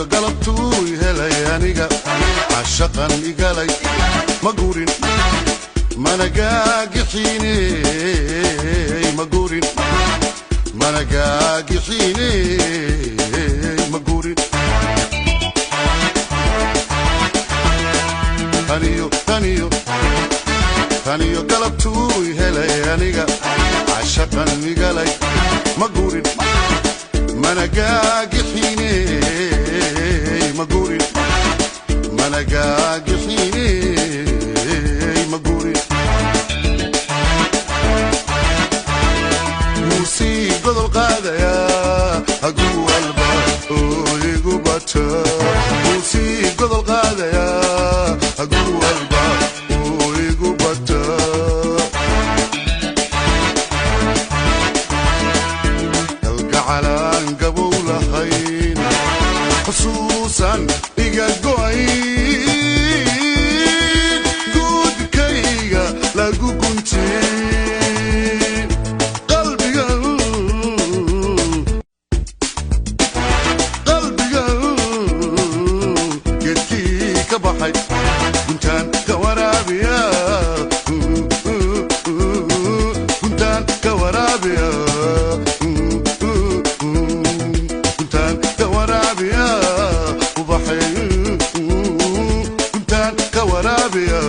taniyo galabtuu helay aniga cashaqan igalay magurin managaagixine magurin managaagixine magurin taniyo galabtuu helay aniga cashaqan igalay magurin managaagixine magurin managaagixine magurin muusii godol qaadaya haguu walba oo igu bata muusii godol qaadaya haguu walba oo igu bata galgacalaan gabow lahayn xusuusan iga go'ayn guudkayga lagu guntin qalbiga geedkii ka baxay guntaan ka waraabiya guntaan ka waraabiya guntaan ka waraabiya ubaxay guntaan ka waraabiya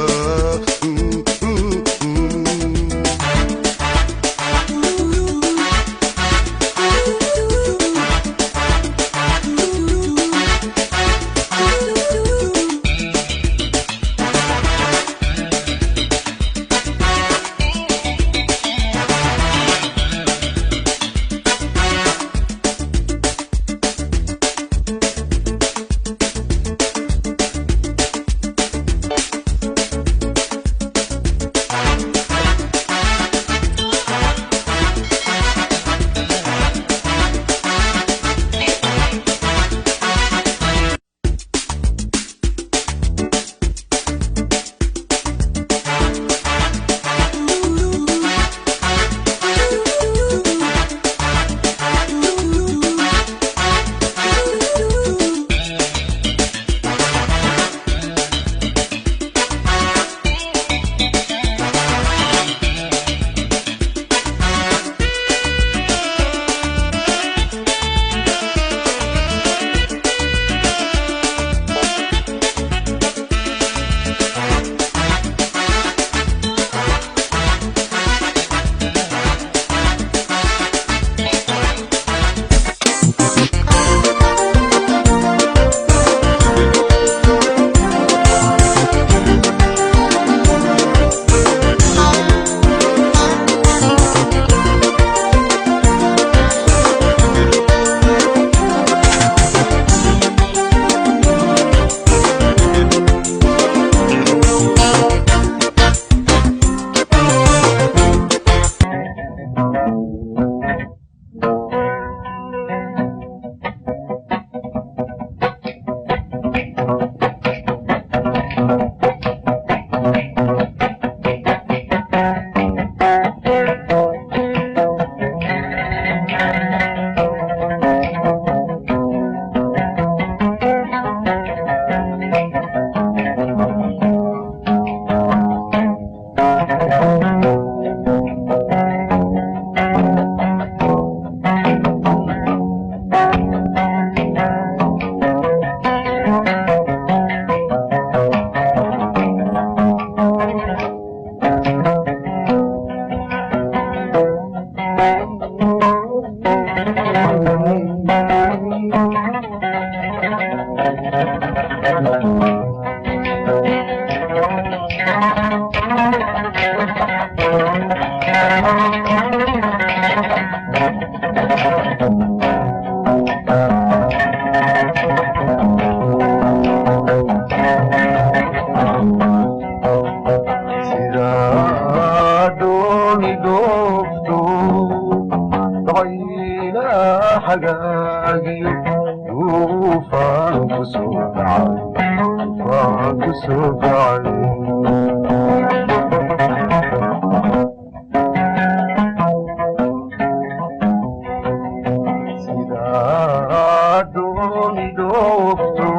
دوبتو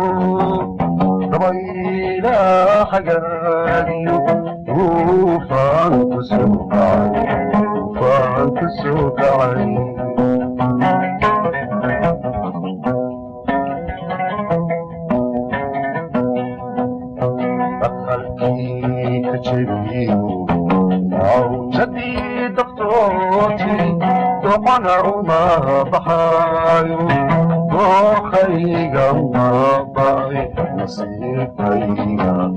ضبيلا حقاديو وفانت سوقعي وفانت سوقعي كجبيو أو جدي دكتورتي دوقنا وما بحايو دوخيغا ما باي نصيبيغا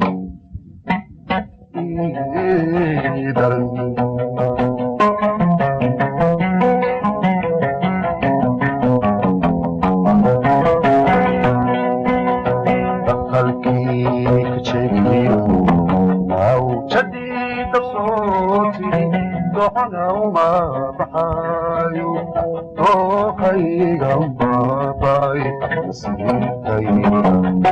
إيدرني دخلكي كجبيو أو جديد صوتي دوحنا وما بحايو دوخيغا ما باي نصيبيغا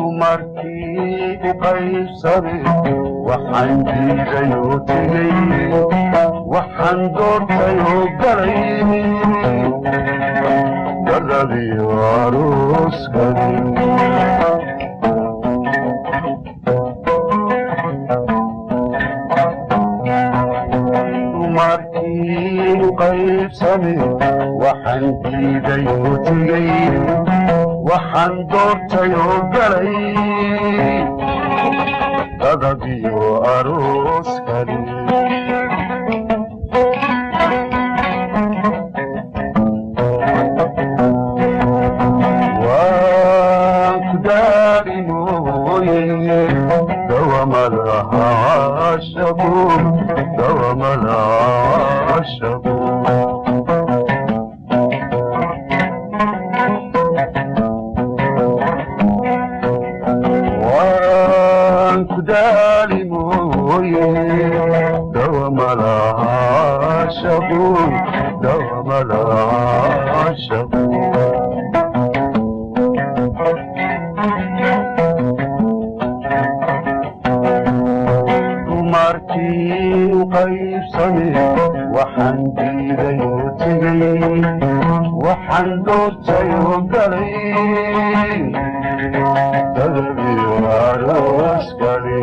dumarkii u qaybsaday waxaan diidayoo tegay waxaan doortayoo galay daradiyo arooskani dumarkii u qaybsaday waxaan diidayoo tegay waxaan doortayoo galay dadadiyo arooskani waan ku daari mooye dawamalaha cashabu dawamalaha cashabu kudali moye dawamalaha shabu dawamalaha shabu dumarkii u qaybsame waxaan diidayoo tegay waxaan doortayoo galay dadadiyo arooskani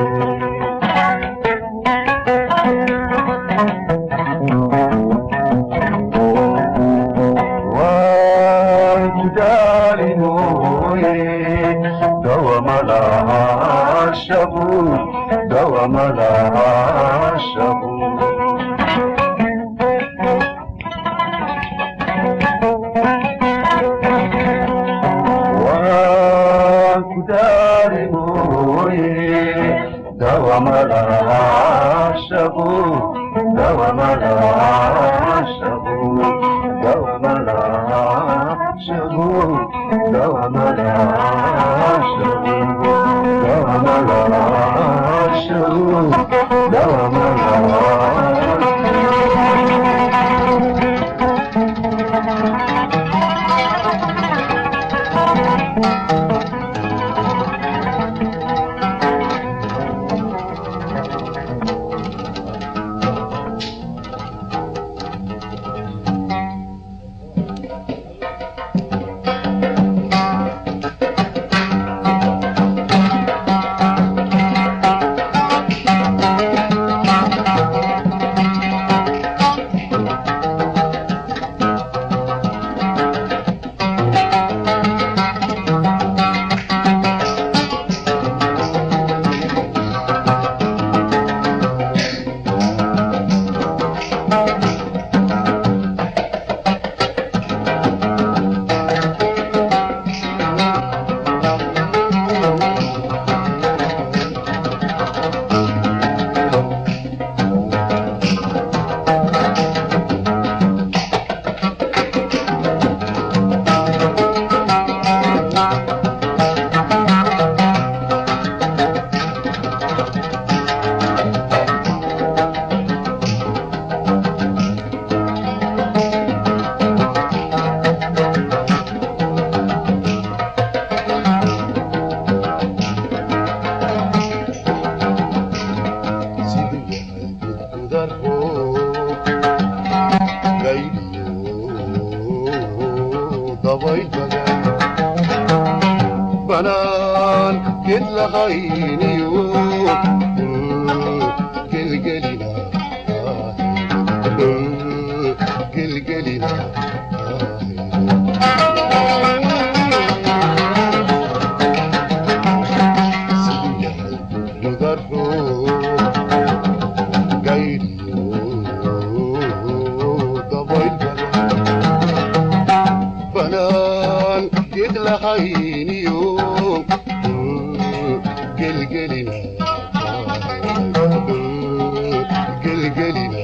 waan ku daali mooye dawamalaha shabu dawamalaha shabu kudari moye dawamalaha shabu dawamalaha shabu dawamalaha shabu dawamalaha shabu dawamalaha shabu dawamalaha لهينيو قلقلنا قلقلنا لهينيو قلقلنا قلقلنا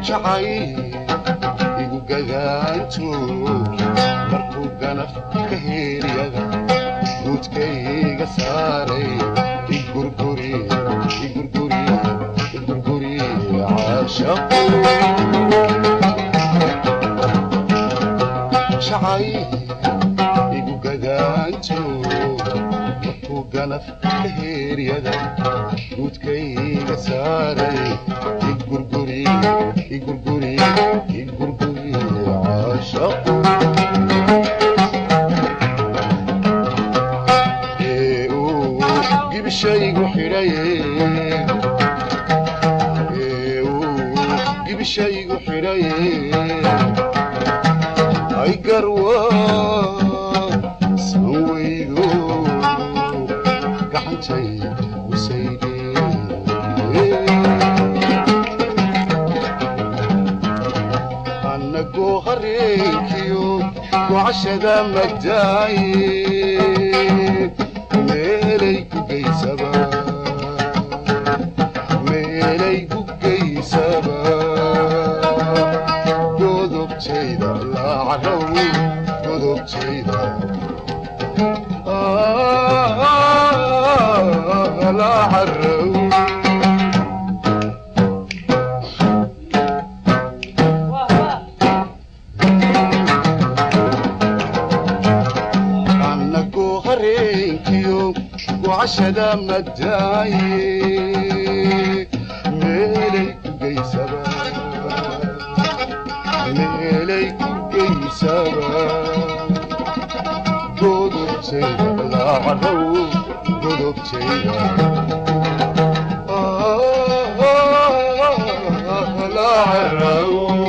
شعي يققانتو مركو قنف كهيريا قوتكي قصاري يقرقري يقرقري يقرقري عاشق شعي يققانتو مركو قنف كهيريا قوتكي قصاري يقرقري يقرقري يقرقري عاشق جيب الشاي وحراي جيب الشاي وحراي اي قروة سويدو قعنتي وسيدي أنكو هريكيو وعشدا مجاي ميليكو قيسبا ميليكو قيسبا قدوب تيدا لا عدو قدوب تيدا لا عرو وعشدا مداي ميليك قيسبا ميليك قيسبا قدوب تيدا لا عرو قدوب تيدا لا عرو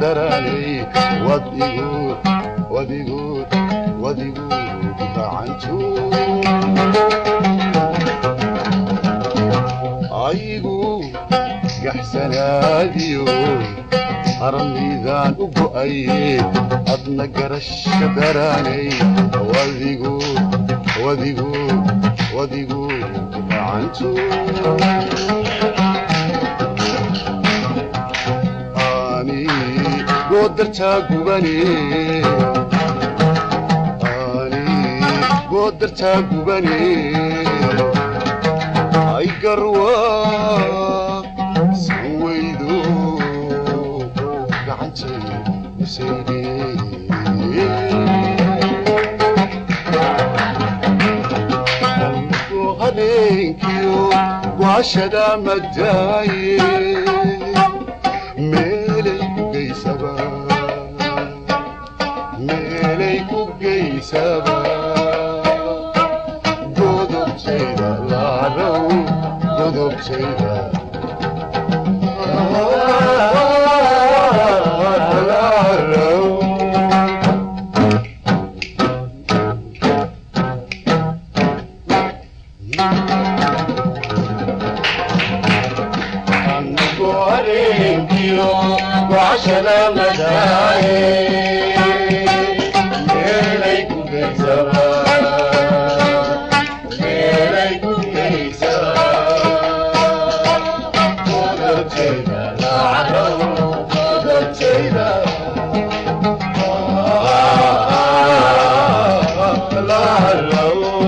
دراني وديقود وديقود وديقود بعنتو argagaxsanaadiyo arniidaan u go'ayey adna garasha daraanay wadigu gacanto ani goodartaa gubane ay garwa sanwaydo gacantay usayde habeenkiyo waashada madaaye meelay ku geysaba godobtayda laarow godobtayda laarow وعشنا مداي ليليك بيزرا ليليك بيزرا قدرتينا لا عرو قدرتينا لا عرو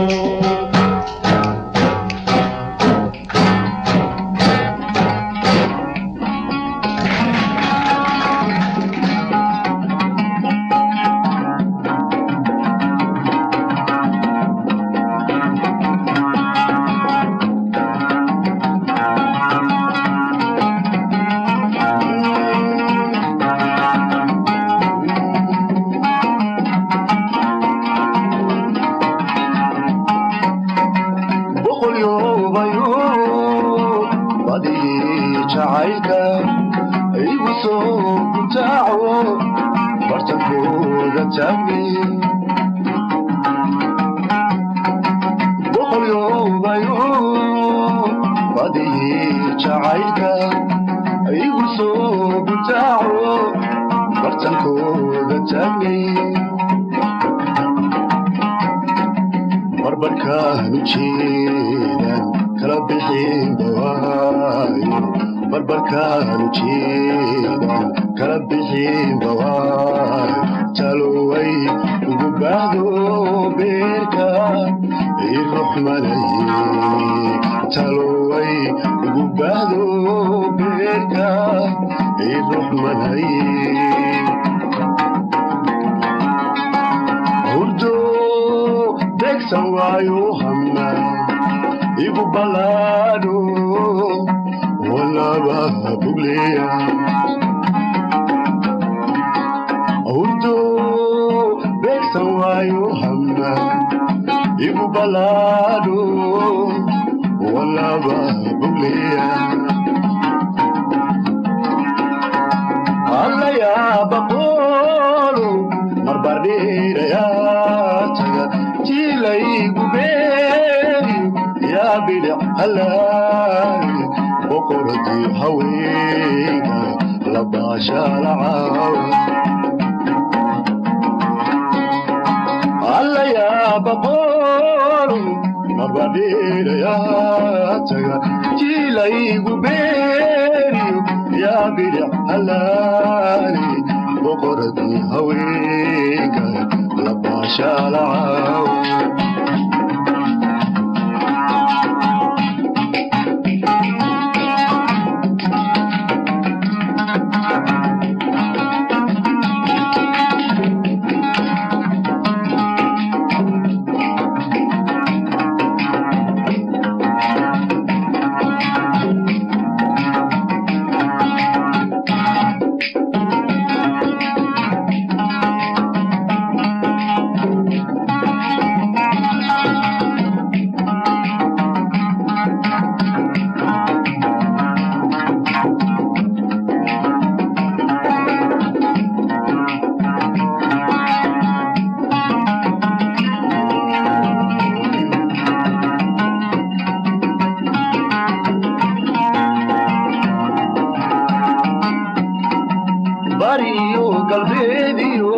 bariyo galbeediyo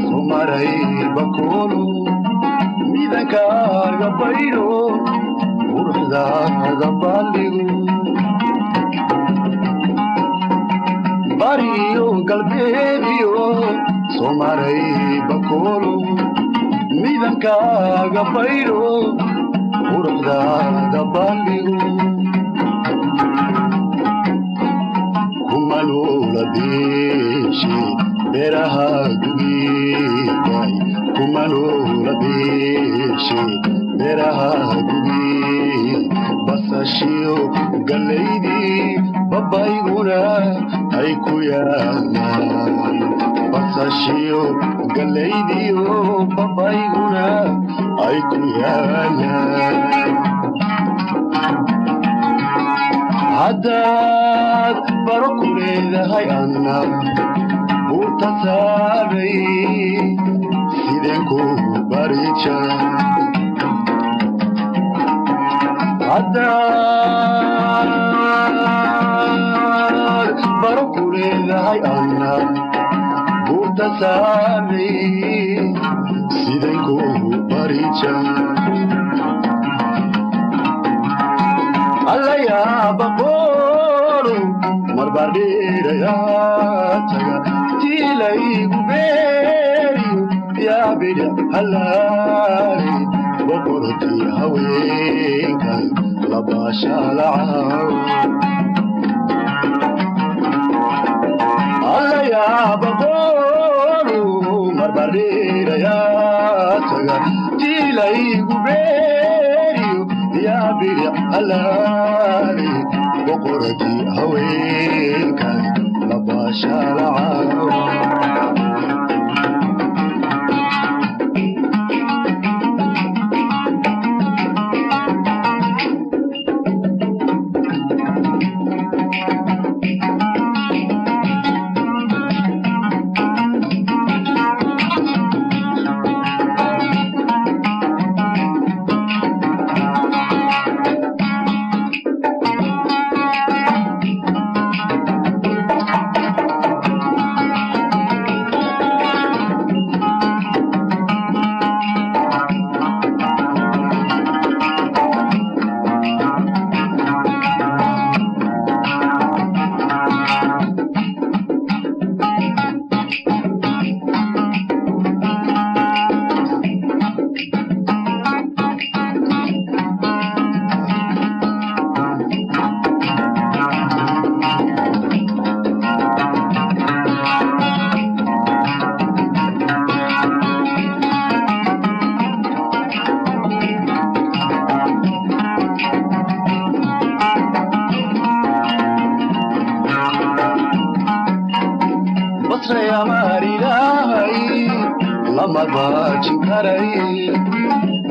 sumaray bakoolo midankaaga bayro quruxdaada balligo bariyo galbeediyo sumaray bakoolo midankaaga bayro quruxdaada balligo kumanula beeshe beraha gubigay kumanula beeshe beraha gubi basashiyo galaydi babayguna ay ku yaalaan basashiyo galaydiyo babayguna ay ku yaalaan haddaad baro ku leedahay anna buurta saaray sideen ku barija haddaad baro ku leedahay anna buurta saaray sideen ku barija alla yaaba qoolo marbardheerayaa taga tiilaygu beeriyo yaabidha halaari boqortii haweenkay labaashaalacaaw alla yaaba qoolo marbardheerayaa taga tiilaygu beeriyo yaabidha halaari boqortii haweenkay labaashaalacaaw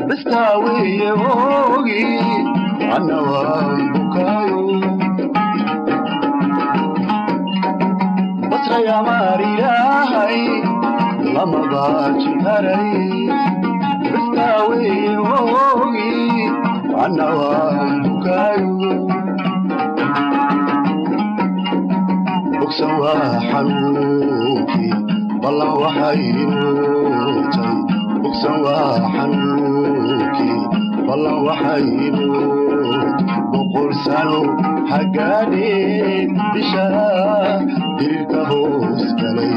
بستاوي ووغي أنا وانبكايو بسرى يا ماري لاهي لما باجي هري بستاوي ووغي أنا وانبكايو بكسوا حنوكي والله وحينوتي بكسوا حنوكي والله وحينوت بقول سانو حقاني بشا ديرك هوس كلي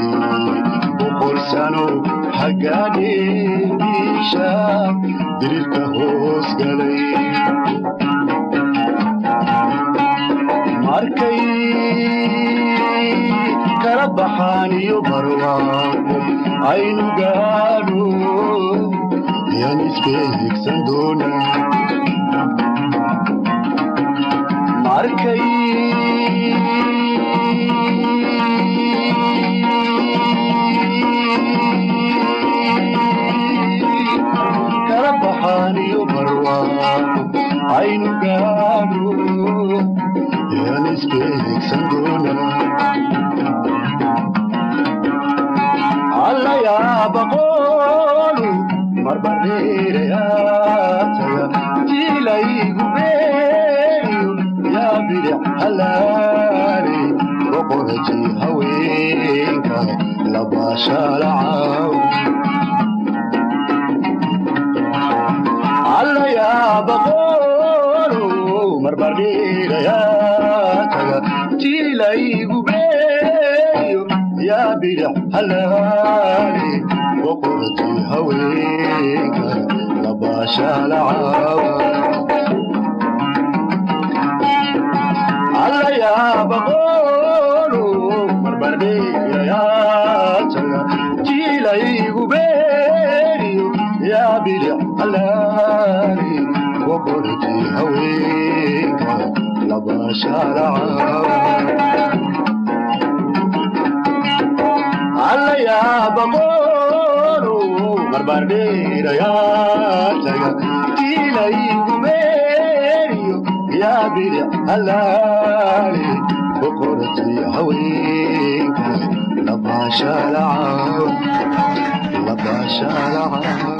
بقول سانو حقاني بشا ديرك هوس كلي ماركي كربحاني وبرواكم عين قالوا يا نسبيك سندونا ماركي كربحاني وبرواكم عين قالوا يا نسبيك سندونا alla ya baqolu marbarere ya taga tilay gubeyo ya bidi halari boqortii haweenka labaashaalacaaw alla yaa boqoro marbardhiirayaa taga jiilaygu beeyo yaa bidix halaali boqortii haweenka labaashaalacaaw alla yaa boqoro marbardhiirayaa taga jiilaygu beeyo yaa bidix halaali boqortii haweenka labaashaalacaaw alla yaa boqoro marbardhiirayaa taga jiilaygu beeyo yaa bidix halaali boqortii haweenka labaashaalacaaw labaashaalacaaw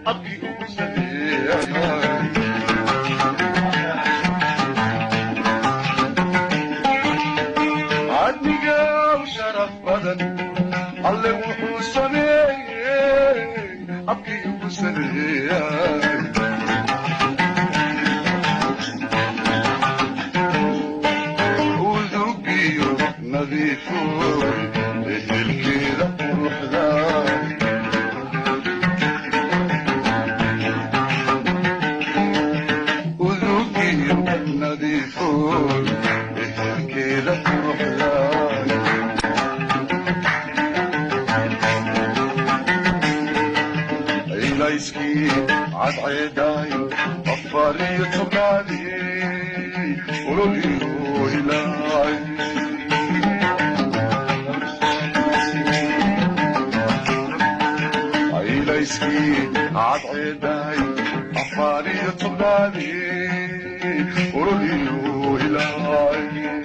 أبكي وسليا عدني وشرف بدن الله وحسني أبكي وسليا وذوقي نظيف الكذا وحداي وذوقي نظيف الكذا وحداي عيلايسكي عاد عيداي أفاري طبالي ولولي وإلاي عيلايسكي عاد عيداي أفاري طبالي ولولي وإلاي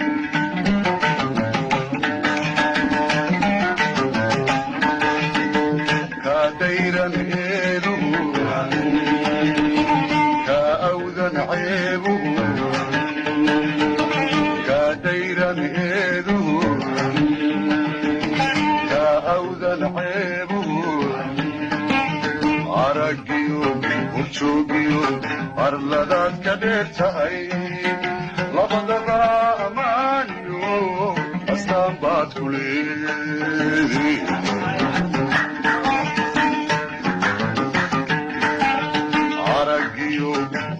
كاديرا إيلو كأوذن عيبو كاديرا إيلو كأوذن عيبو عرقيو وشوقيو أرلدات كديرتاي لبضغا أمانيو أستنبات كلي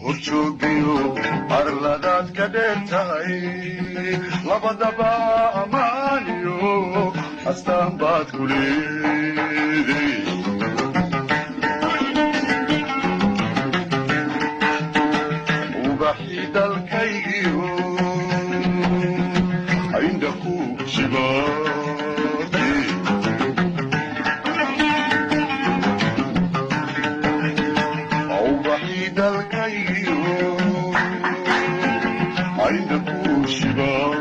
وشوقيو أرلدات كديرتاي لبضبا أمانيو أستنبات كليدي وبحيد الكيو عندكو شبابي وبحيد الكيو عندكو شبابي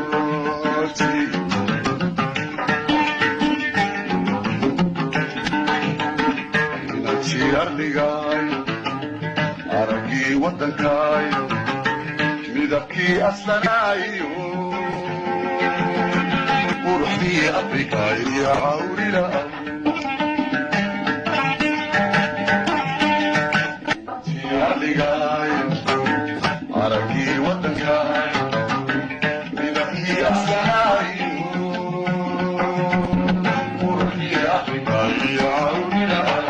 نتشي أرلقاي عرقي ودنكاي مدبكي أصلناي وروحي أفريكاي يا عوري لا نتشي أرلقاي عرقي ودنكاي مدبكي أصلناي وروحي أفريكاي يا عوري لا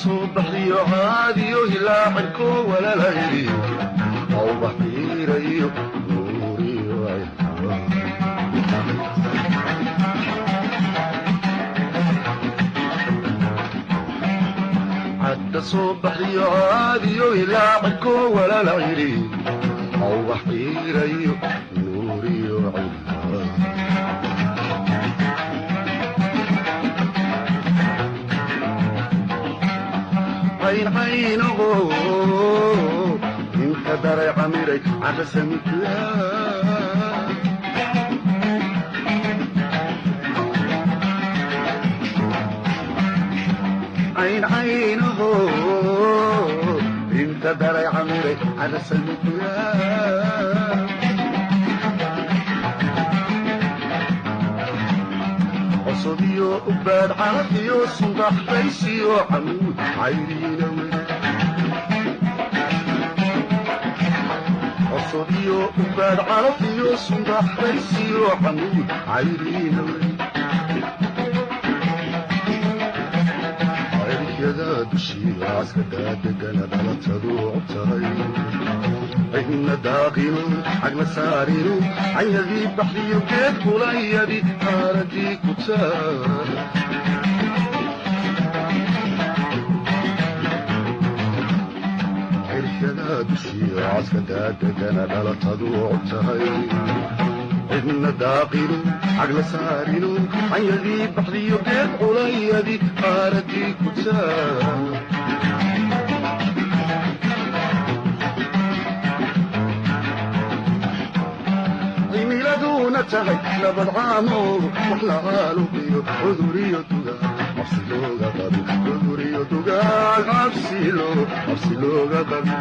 صبحي عادي لا حنكو ولا ليلي أو بحيري نوري وعيها حتى صبحي عادي لا حنكو ولا ليلي أو وحيري نوري عينها عين عينه انت دري عمري على سمكلا عين عينه انت دري عمري على سمكلا عصبيو أباد عرفيو صباح بيسيو عمود عيرينا عصبيو أباد عرفيو صباح بيسيو عمود عيرينا عيرك يدا دشي عسكدا دقنا دلتدو عبتهي عينا داقينو عقل سارينو عين ذي بحري وكيف قولي ذي هاردي كتار عيرك يدا دشي عسكدا دقنا دلتدو عبتهي عينا داقينو عقل سارينو عين ذي بحري وكيف قولي ذي هاردي كتار تهي لبد عامو وحلا غالو بيو عذوريو دوغا عبسيلو غابابي عذوريو دوغا عبسيلو غابابي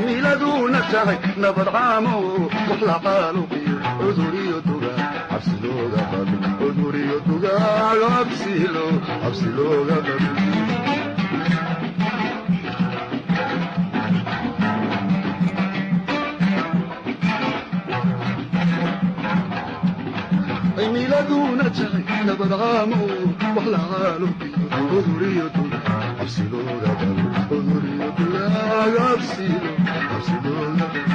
ميلادو نتهي لبد عامو وحلا غالو بيو عذوريو دوغا عبسيلو غابابي عذوريو دوغا عبسيلو غابابي ميلادونا تهي لبد غامو وحلا غالو بيو عذوريو دوغا عبسيلو غابابي عذوريو دوغا عبسيلو غابابي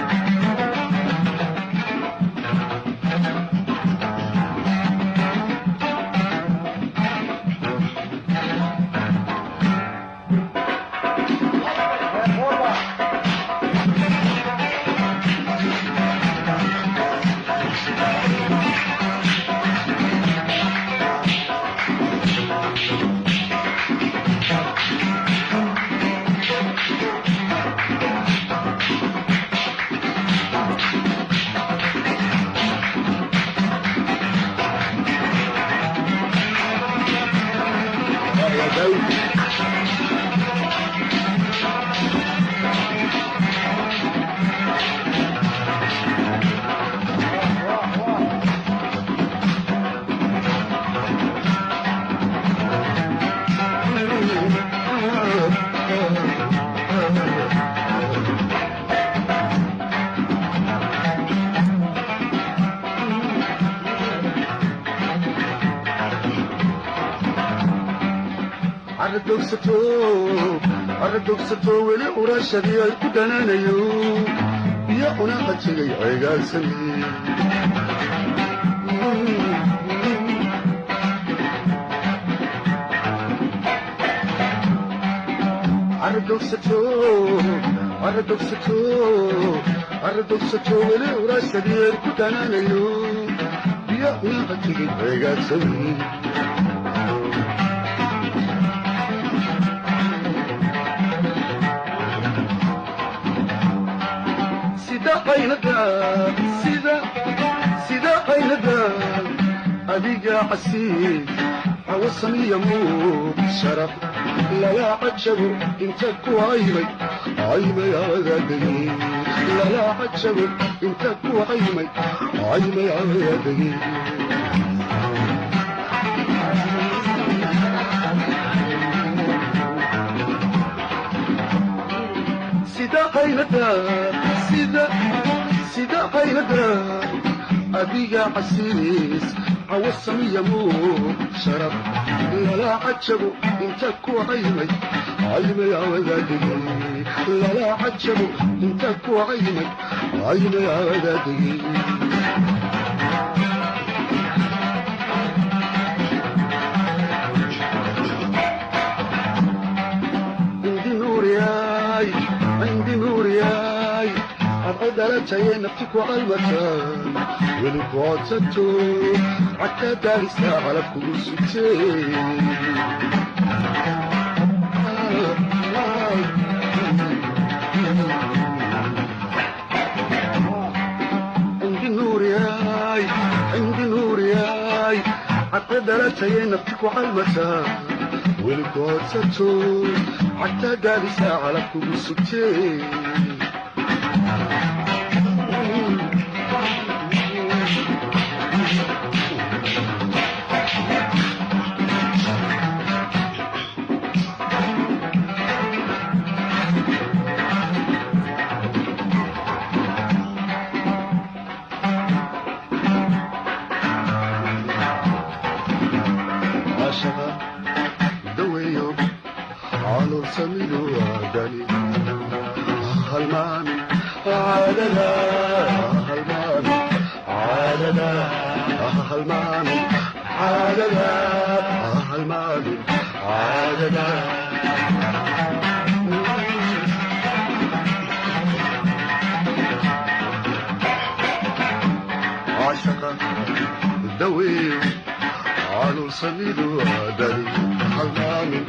aradogsato weli urashadii ay ku dhananayo iyo una qajigay ceegaansanay aradogsato weli urashadii ay ku dhananayo iyo una qajigay ceegaansanay سيدا قيندا أديقا حسين عوصني يموت شرف لا لا عجبوا انت كوعيمي عيمي يا غادي لا لا عجبوا انت كوعيمي عيمي يا غادي سيدا قيندا سيدا قيندا أبيقا حسيس عوصني يموت شرف لا لا عجبوا انت كوعيمي عيمي يا ودادي لا لا عجبوا انت كوعيمي عيمي يا ودادي درجة نفتك وعلمتان ولقوات ستون عكا دارسة على كل ستين عندي نور ياي عكا درجة نفتك وعلمتان ولقوات ستون عكا دارسة على كل ستين دويو على سميلو عدني هالمامي عادنا هالمامي عادنا هالمامي عادنا هالمامي عادنا عاشقا دويو على سميلو عدني هالمامي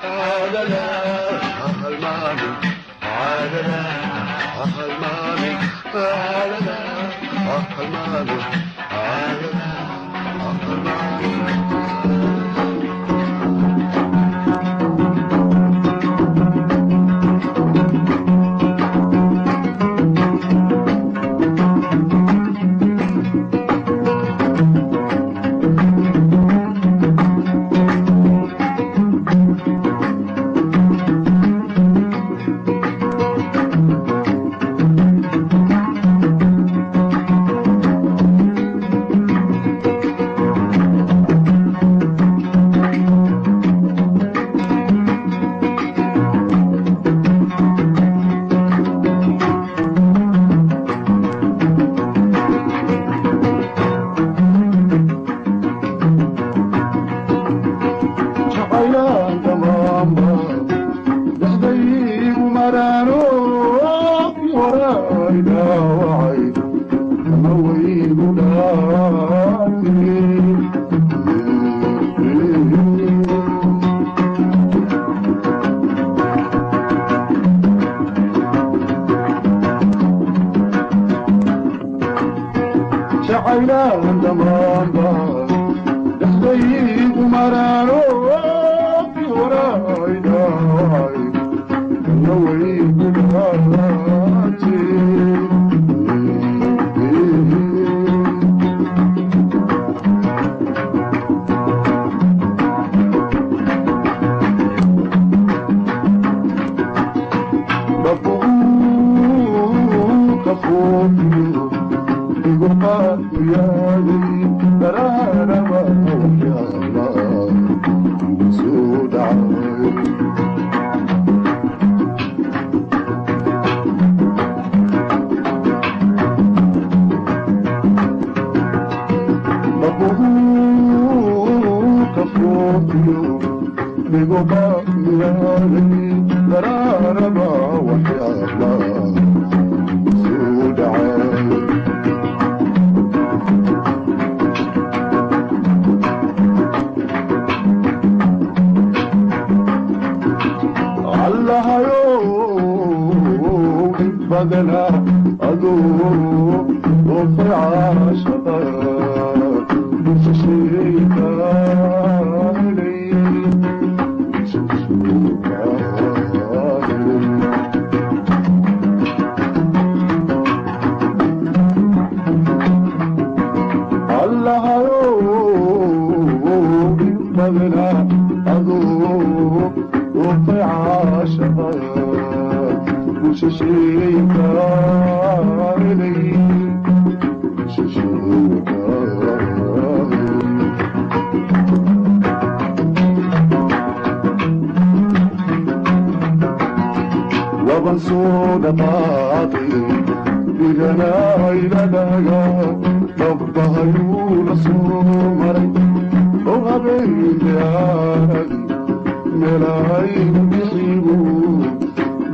عادنا هالمامي عادنا هالمامي عادنا هالمامي عادنا هالمامي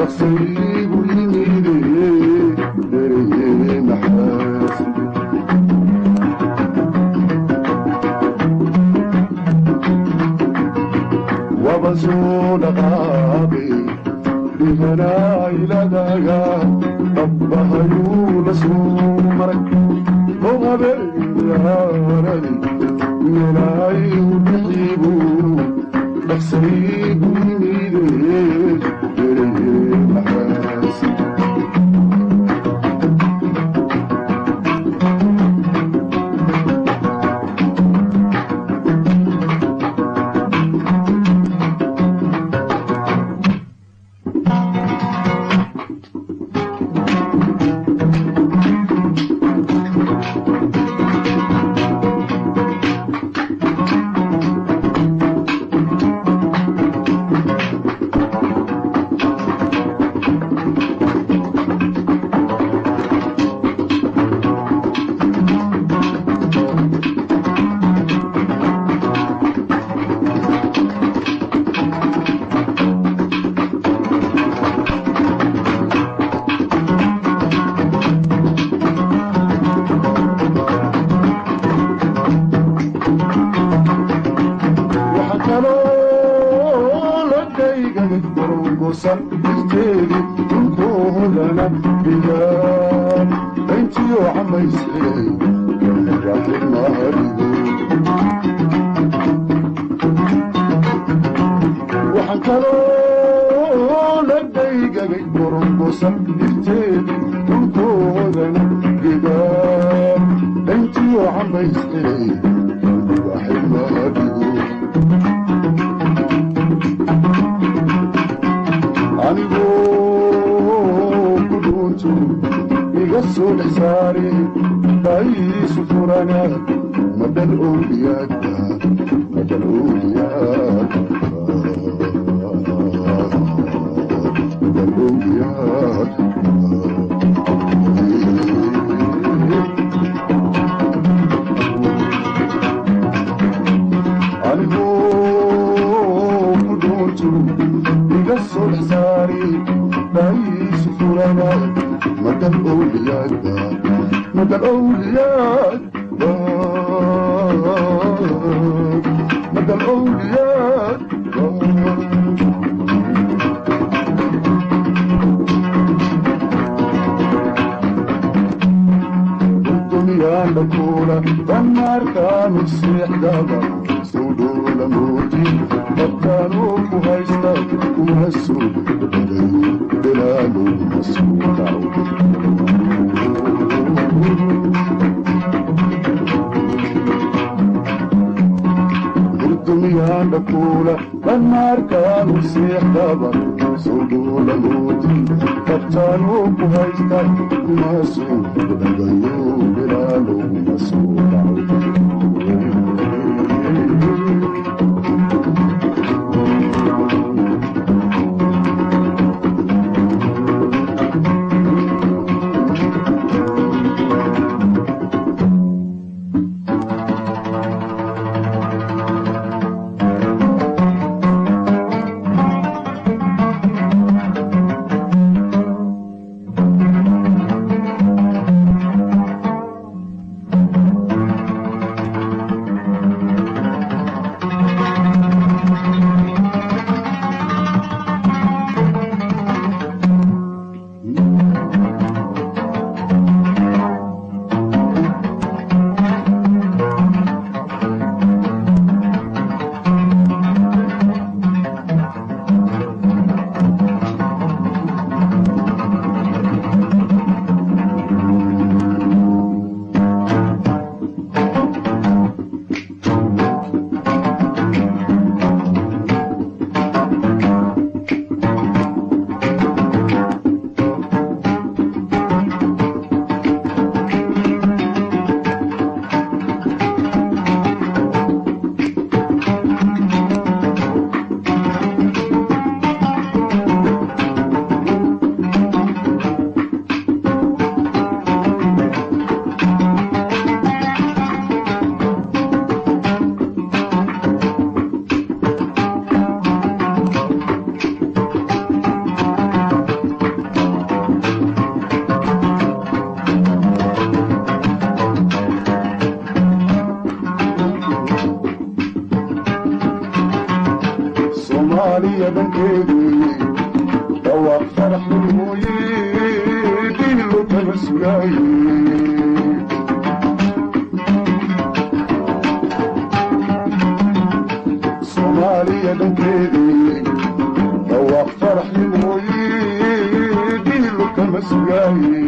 Nasıl bu yine soo dhaqaaqay dhiganaa iladaga dhabbahayuu la soo maray oo habeenyaaradi meelaayu bixiibuu dhaqsaygu yimidee dereye maxaas soomaaliya dhankeedii dhawaaq farax mooye diilo kama sugaaye soomaaliya dhankeedii dhawaaq farax mooye diilo kama sugaaye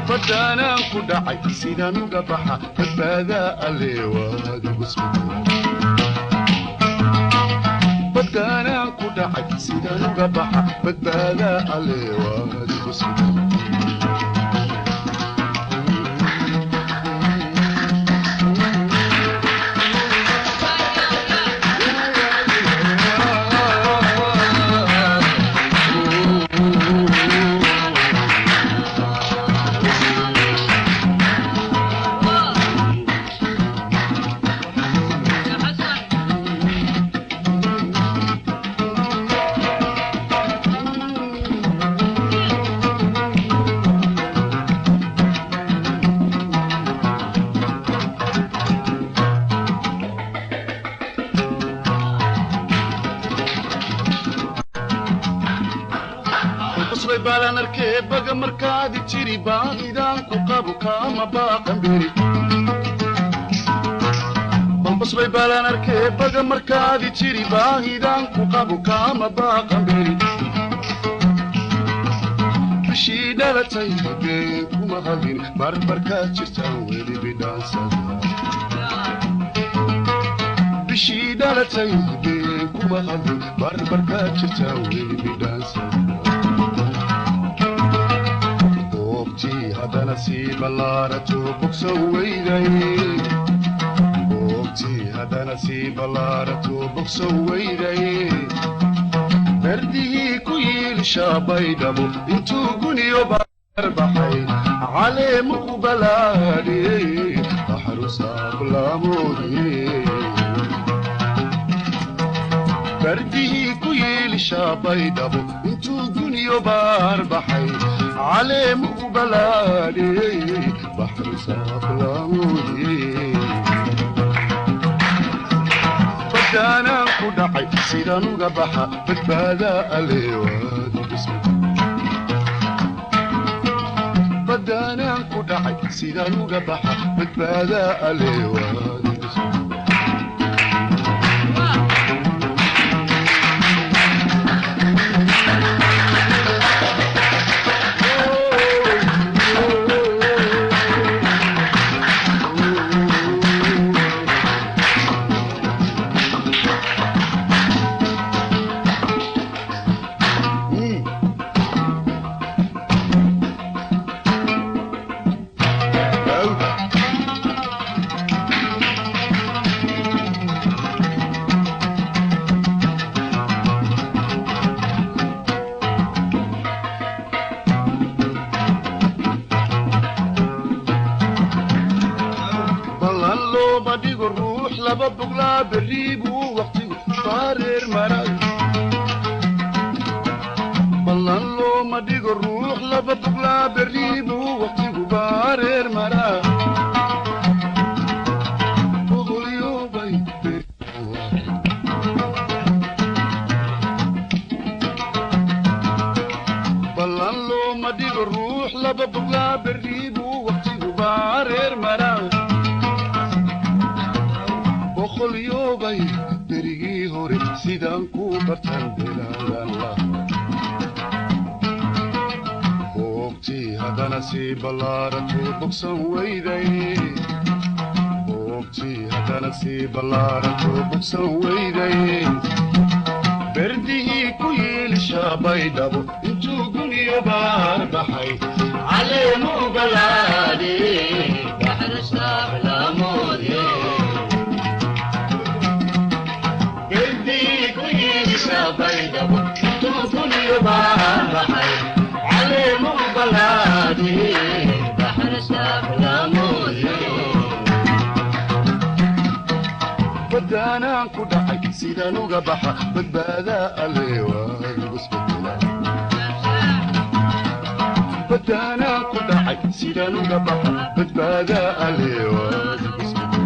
بدانا كدعي سيدان قبحة بدا اللي وادي بسمه بدانا كدعي سيدان وقبحة بدبادا علي وادي بسكت balan arkay baga markaadi jiri baadidaan ku qabo kama baaqan beri bambasbay balan arkay baga markaadi jiri baadidaan ku qabo kama baaqan beri bishii dhalatay habeen kuma hadin barbarkaa jirtaan weli bidhaansada bishii dhalatay habeen kuma hadin barbarkaa jirtaan weli bidhaansada هذا نصيب الله رتوبك سويدي بوقتي هذا نصيب الله رتوبك سويدي بردي كويل شابي دبو انتو قني وبربحي علي مقبلاني بحر صاب لامودي بردي كويل شابي دبو انتو قني وبربحي علي مقبلاني بحر صاف لامودي بدانا كدعي سيدان وقبحة بدبادا علي وادي بسمك بدانا كدعي سيدان وقبحة بدبادا علي وادي بسمك ببقلا بالريبو وقتي طارر مراي بلان لو ما ديق الروح لببقلا بالريبو وقتي طارر مراي بقول يوبي بلان لو ما ديق الروح لببقلا بالريبو وقتي طارر مراي بخل يوبي بريغي هوري سيدان كوبرتان بلاد الله بوقتي هذا نصيب الله رتوبك سويدي بوقتي هذا نصيب الله رتوبك سويدي بردي كويل شابي دابو انتو قولي بار بحي علي مو بلادي بحر اشتاق لامودي بيدبو تكون يباحي علي مقبلاتي بحر الشاف لامودي بدانا كدعي سيدان وقبحة بدبادا علي وادي بسبتنا بدانا كدعي سيدان وقبحة بدبادا علي وادي بسبتنا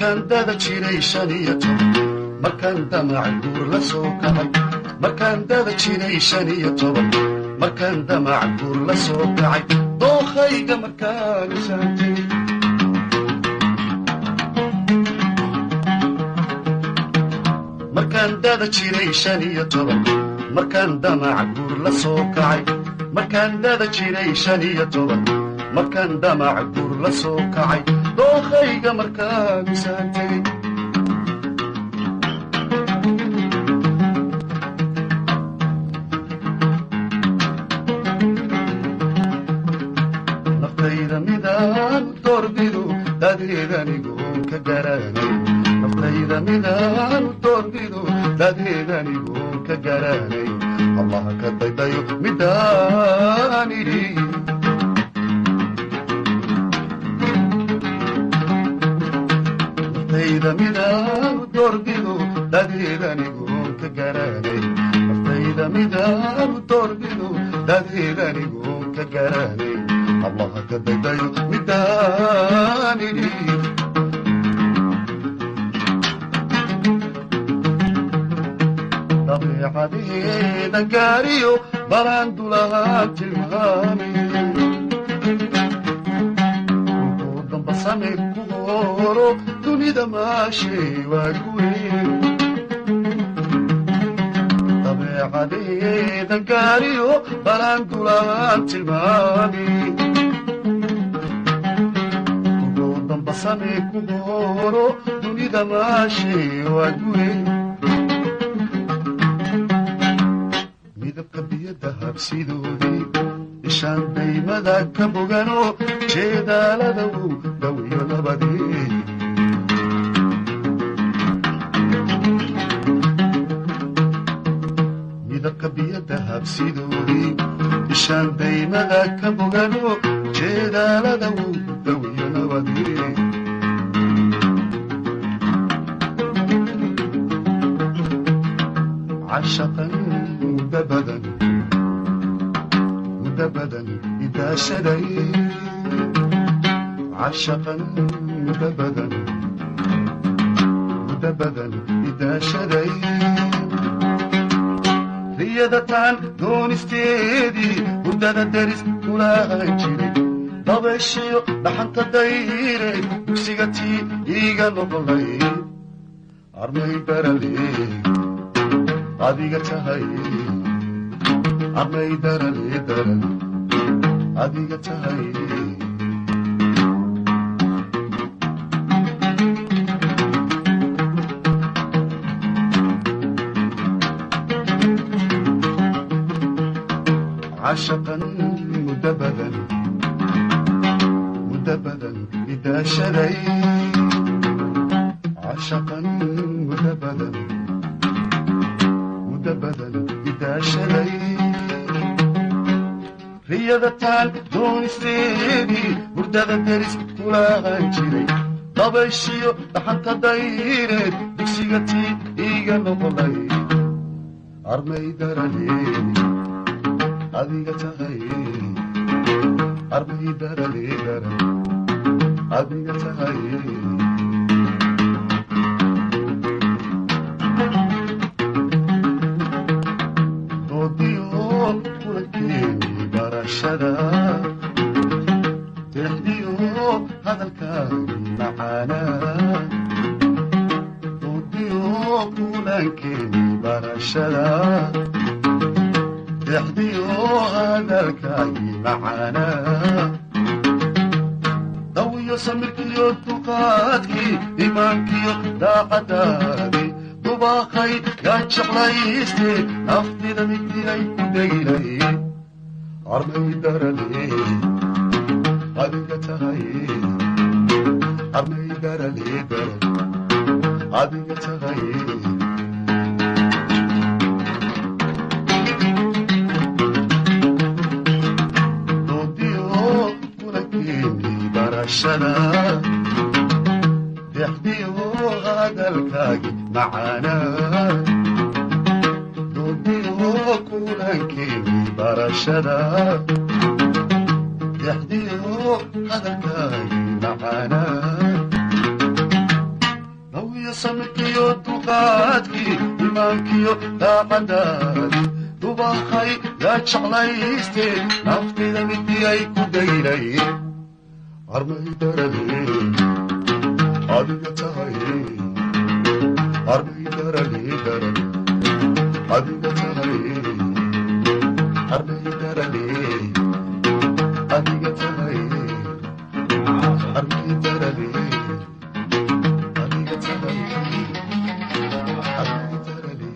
markaan dada jiray 15 markaan damac guur la soo kacay markaan dada jiray 15 markaan damac guur la soo kacay dookhayga markaan saantay markaan dada jiray 15 markaan damac guur la soo kacay markaan dada jiray 15 markaan damac guur la soo kacay dookhayga markaan saantay naftayda midaan doorbidu dadeedanigoon ka garanay naftayda midaan doorbidu dadeedanigoon ka garanay allah ka daydayo midaan idhi naftayda midaan doorbidu dadeedanigoon ka garanay naftayda midaan doorbidu dadeedanigoon ka garanay allah ka daydayo midaan idhi dabeecadeeda gaariyo balaan dulahaan tilmaamay wuxuu damba samay ku horo dunida maashay waa guweyn dabeecadeeda gaariyo balaan dulahaan tilmaamay wuxuu damba samay ku horo dunida maashay waa guweyn midabka biyada habsidoodii ishaan daymada ka bogano jeedaalada uu dhawiyo nabadii midabka biyada habsidoodii ishaan daymada ka bogano jeedaalada uu dhawiyo nabadii عشقا مدبدا إذا شدي عشقا مدبدا إذا شدي ريادتان دون استيدي ودادا درس كلا جيري ضبشيو لحنت دايري بكسيغتي إيغا نقلي أرمي برالي adiga tahay amay darale adiga tahay عشقا مدبدا إذا شري عشقا مدبدا إذا شري ريادتان دون استيدي بردada deris kulahaan jiray dabayshiyo dhaxanta dayre dugsigatii iiga noqolay armay darale adiga tahay armay darale adiga tahay تحديو هذا الكلام معانا وديو كلك برشدا تحديو هذا الكلام معانا ضوي سمرك يو تقاتك إيمانك يو داقتادي طباخي قاد شغليستي نفتي دمكي لي كديلي أرمي درلي adiga tahay armay darale adiga tahay dodiyo kulakini barashada dexdiyo hadalkaagi macana dodiyo kulakini barashada يحديو هذا الكاي معانا samkiyo dulqaadkii imaankiyo daacadaadi dubahay yaa jeclayste naftida midii ay ku daynay armay darale adiga tahay armay darale darale adiga tahay armay darale adiga tahay armay darale adiga tahay armay darale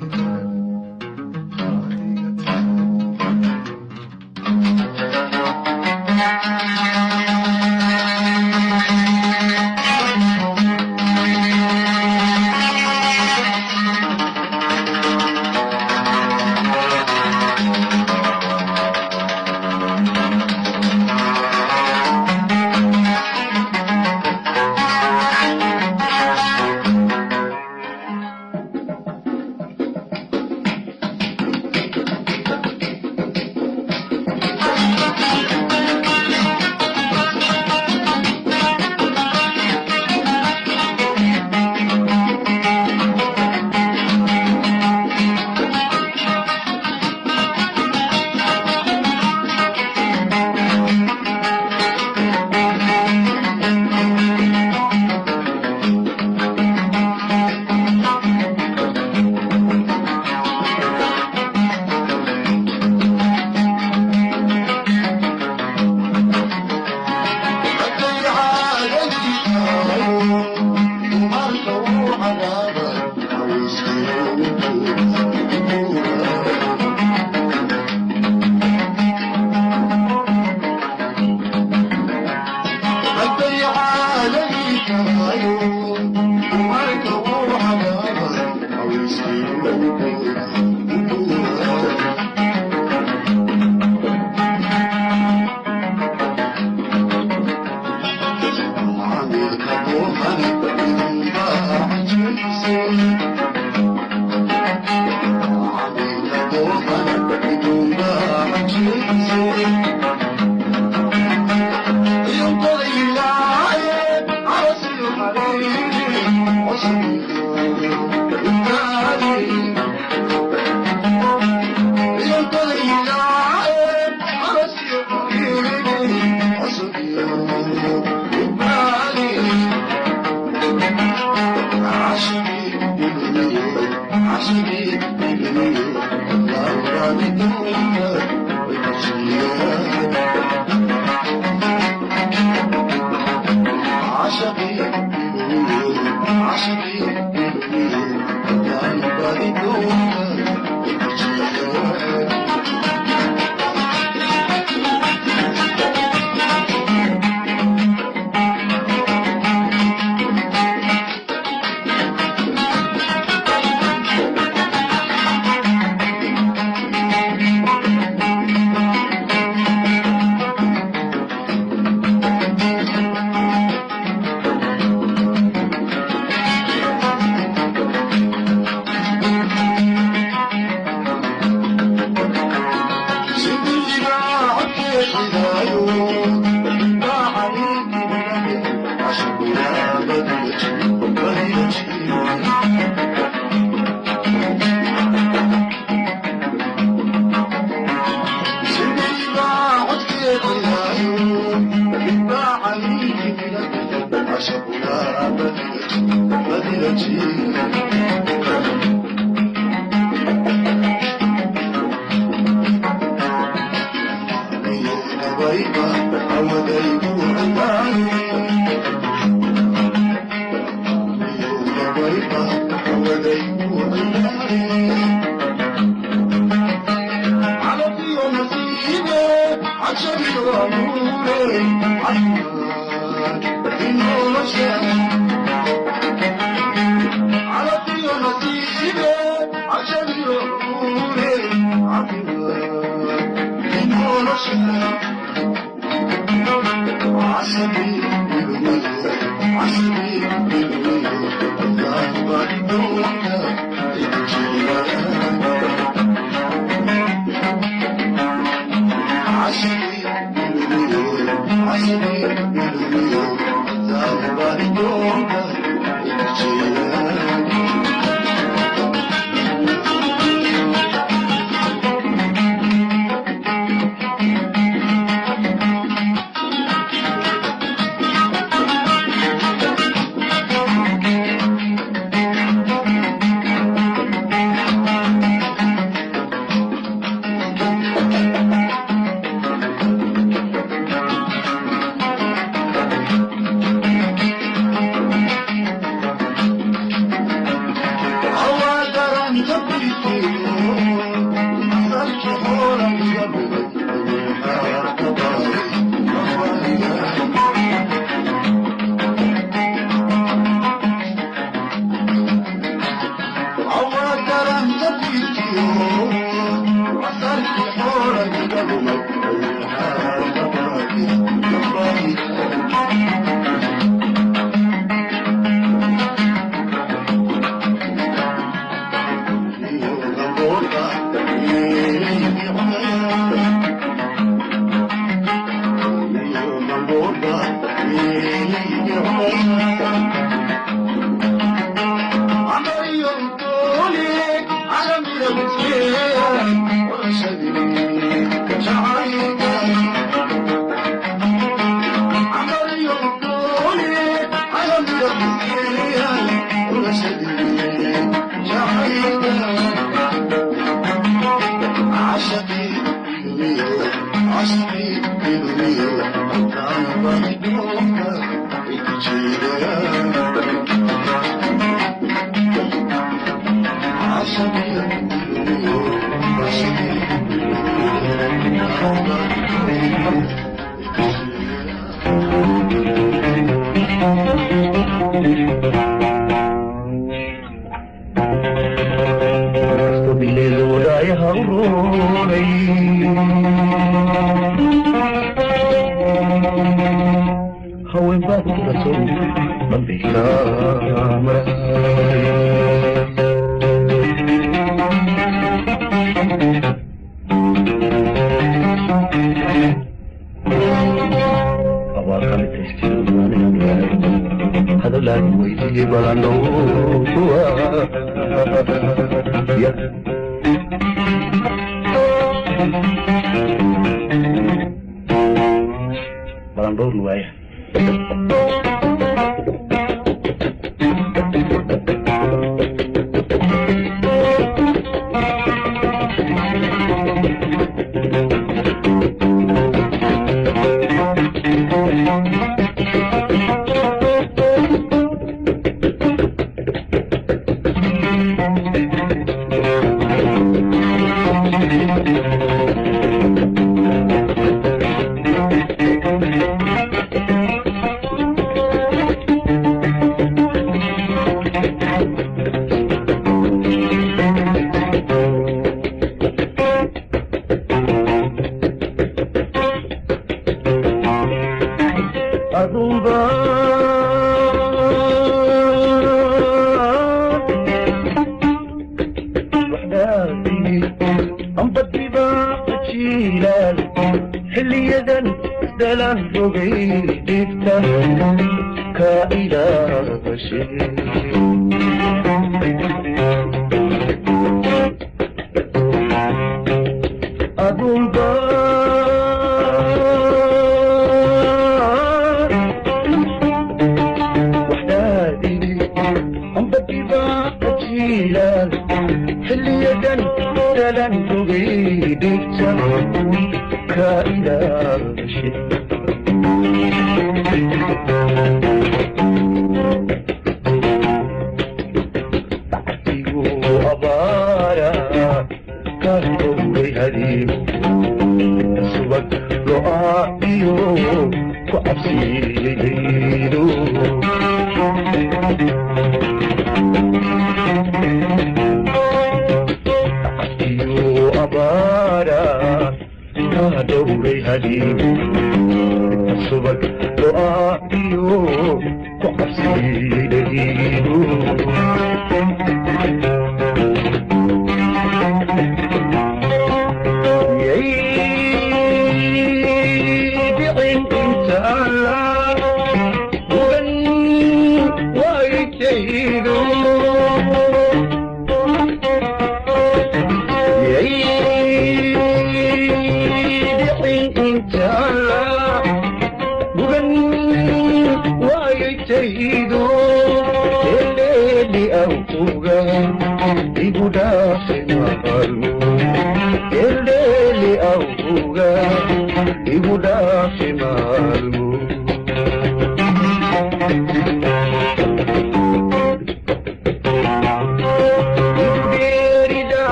I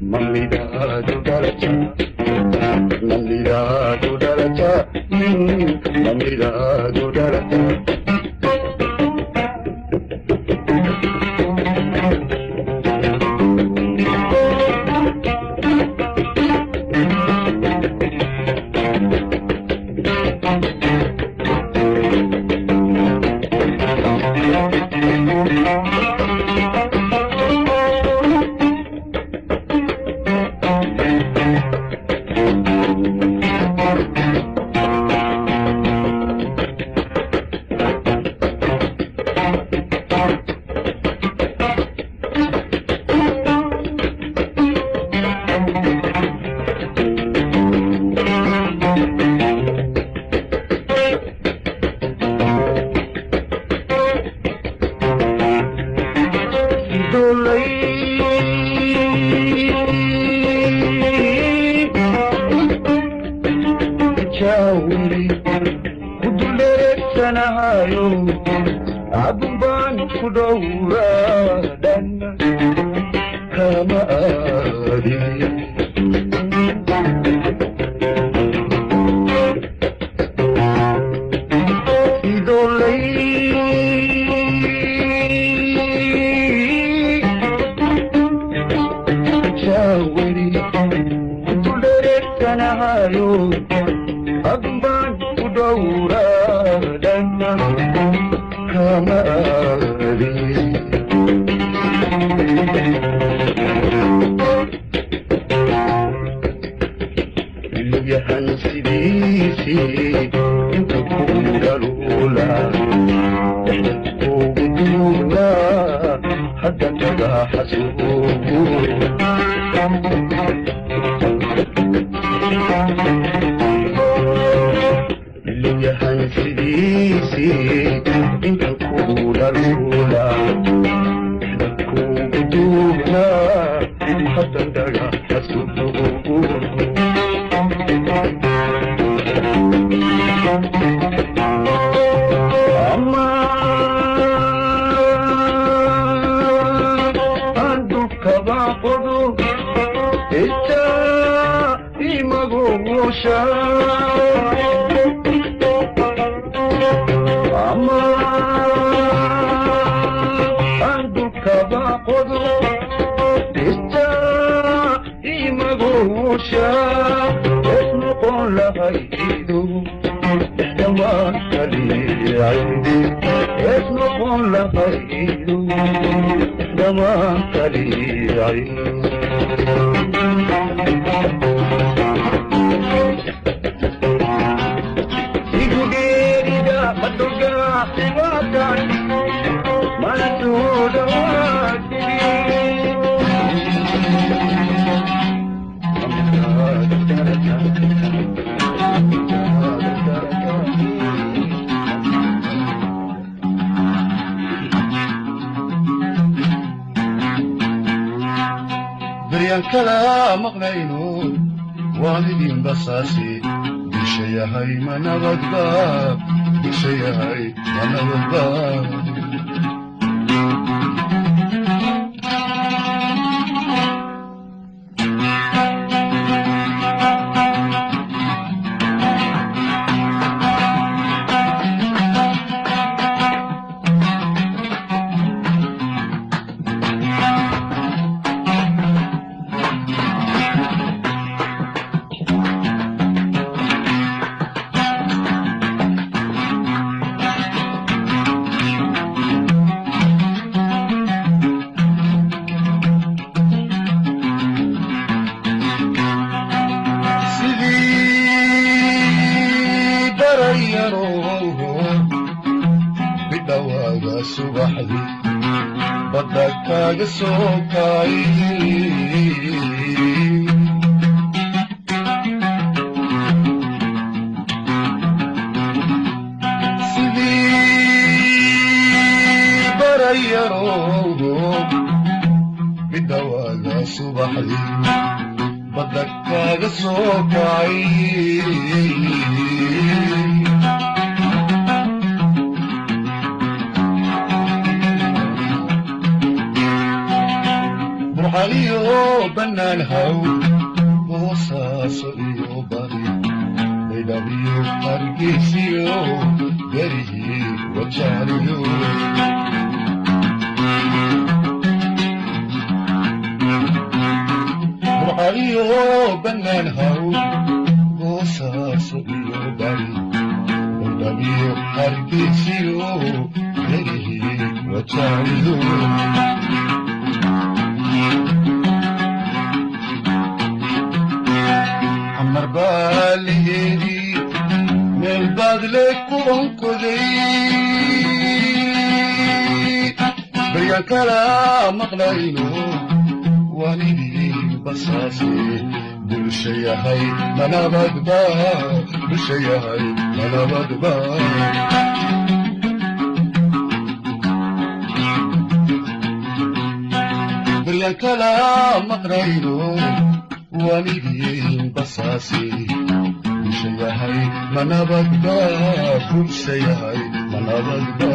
Mamida, درتا مميراد درتا Abuban kudora dan kama adi idolai jawari kudure kanahayo abuban kudora dan kama adi Liyahan sidisi Intu kudalula Kudula Hadda taga hasubu Liyahan sidisi Intu kudalula Kudula Hadda taga hasubu Amma Andu kabakodu Ita imagusha Amma Andu kabakodu Ita imagusha Esnuqon lahaydu دماغي عندي اسمكم لخير دماغي عندي يقولي دا بدوغا سواتا ما نسود بريان كلا مغنينو والدين بصاصي بشي هاي ما نغضبا بشي هاي ما نغضبا بدواغا صباحدي بدك كاغا سوكاي سيدي بريرو بدواغا صباحدي بدك كاغا سوكاي عليو بنان هاو بوصاص إيو باري baydhabiyo hargeysiyo berihii wajaaliyo burcayo bannaan haw boosaaso iyo bari baydhabiyo hargeysiyo berihii wajaaliyo marbalihedi meel baadle kuwan koday baryan kala maqlayno walidii basaase bulsha yahay manabadba bulsha yahay manabadba baryan kala maqlayno walidii basaase bulsha yahay manabadba bulsha yahay manabadba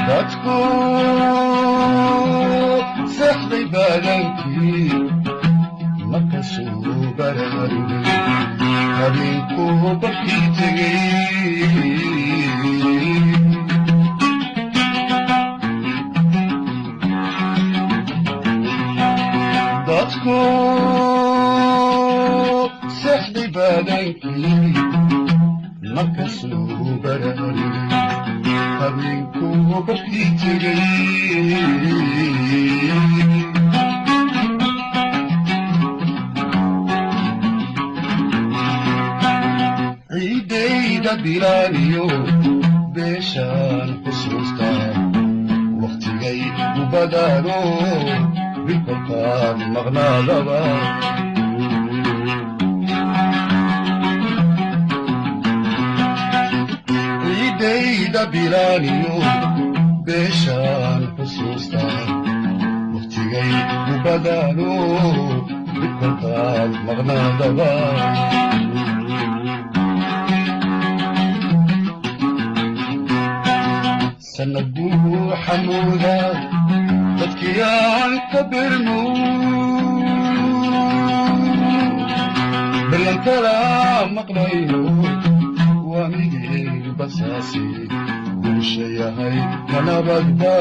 dadku sexday baadankii markasuu baraarugay habeenkuu barkii tegay dadku sexday baadankii markasuu baraarugay habeenkuu barkii tegay ciidayda bilaaniyo beeshaan xusuustaa wakhtigay u badaano bikolkaan maqnaadaba ciidayda bilaaniyo beeshaan xusuustaa wakhtigay u badaano bikolkaan maqnaadaba sanad buu xamuudaa dadkii aan ka birmo baryan kala maqlayno waanigii basaase bulsha yahay manabadba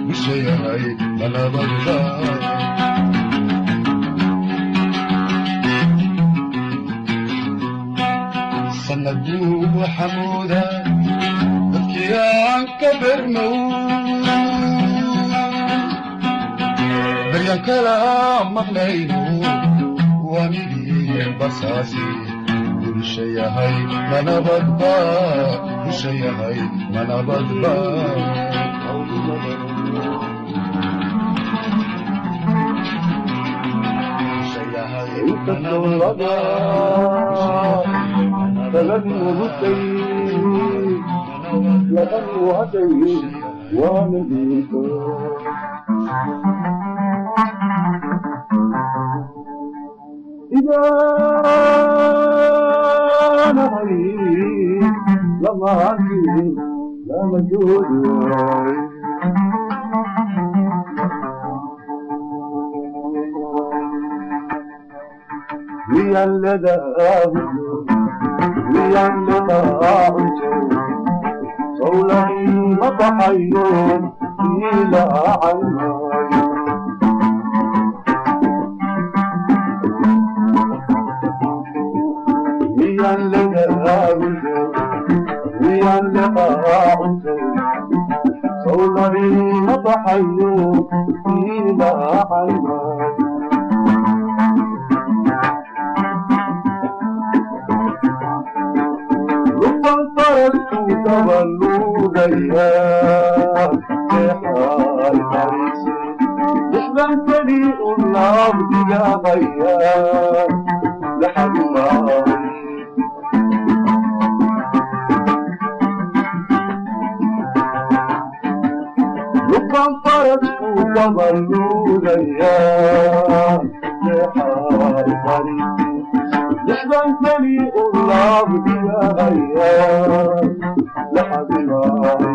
bulsha yahay manabadba sanad buu xamuudaa dadkii aan ka birmo baryan kala maqlayno waanigii basaase bulsha yahay manabadba bulsha yahay manabadba bulsha yahay manabadba لقد وعدني ونبيك إذا نهي لما عندي لا مجهود لي اللدى لي اللقاء صولي مضحيون إلى عيناي لي اللقاء لي اللقاء صولي مضحيون إلى عيناي تولوا غياب حال مريسي احلم فريق العبد يا غياب لحد الله baan faradku dabaluugayaa leexaay fariisi lixdan keli u laabdiyahayaa laxadilaay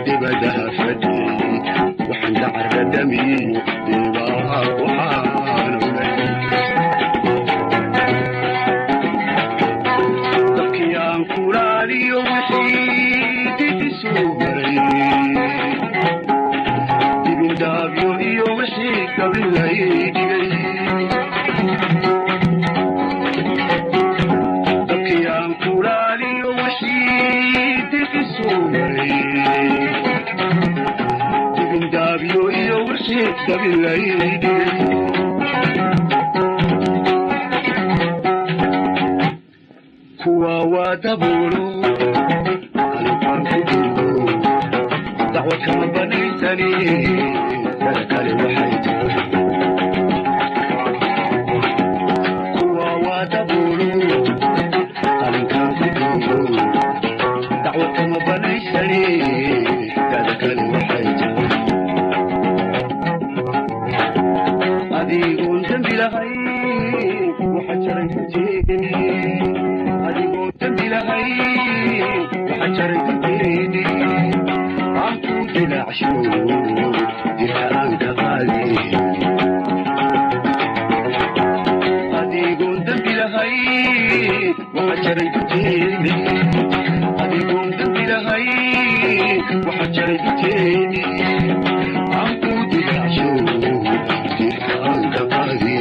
دبدها فدي وحن دعر دمي دباها وحان سومري تبين دابيو إيو ورشيك دابيلايدي كوا ودبولو قلبان كدولو دعوة كما بنيتني تذكري وحيدي كوا ودبولو قلبان كدولو دعوة كما بنيتني تذكري وحيدي أديقون ذنبي لغي وحجري تجيني أديقون ذنبي لغي وحجري تجيني عمكو دلع شنو دلع أنك غالي أديقون ذنبي لغي وحجري تجيني أديقون ذنبي لغي وحجري تجيني عمكو دلع شنو دلع أنك غالي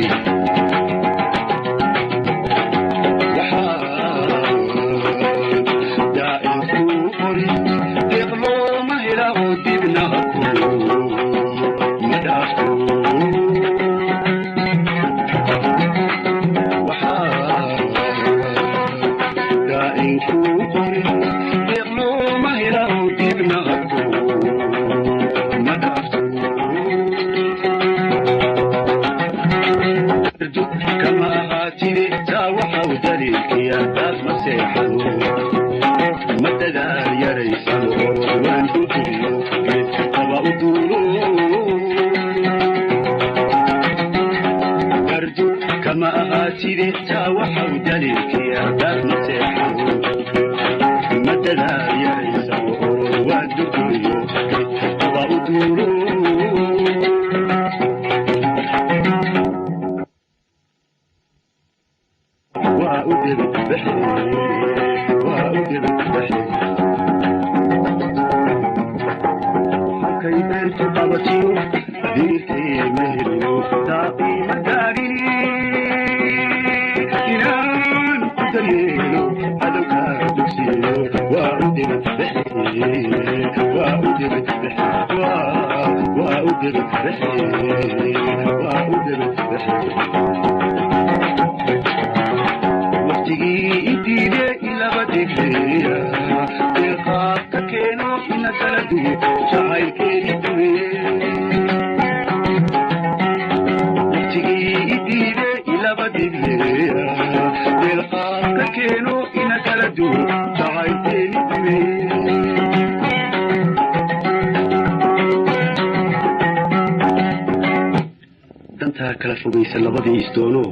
kala fogeysan labadii isdoono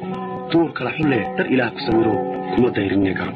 duur kala xulle dar ilaah ku samiro kuma dayrinne karo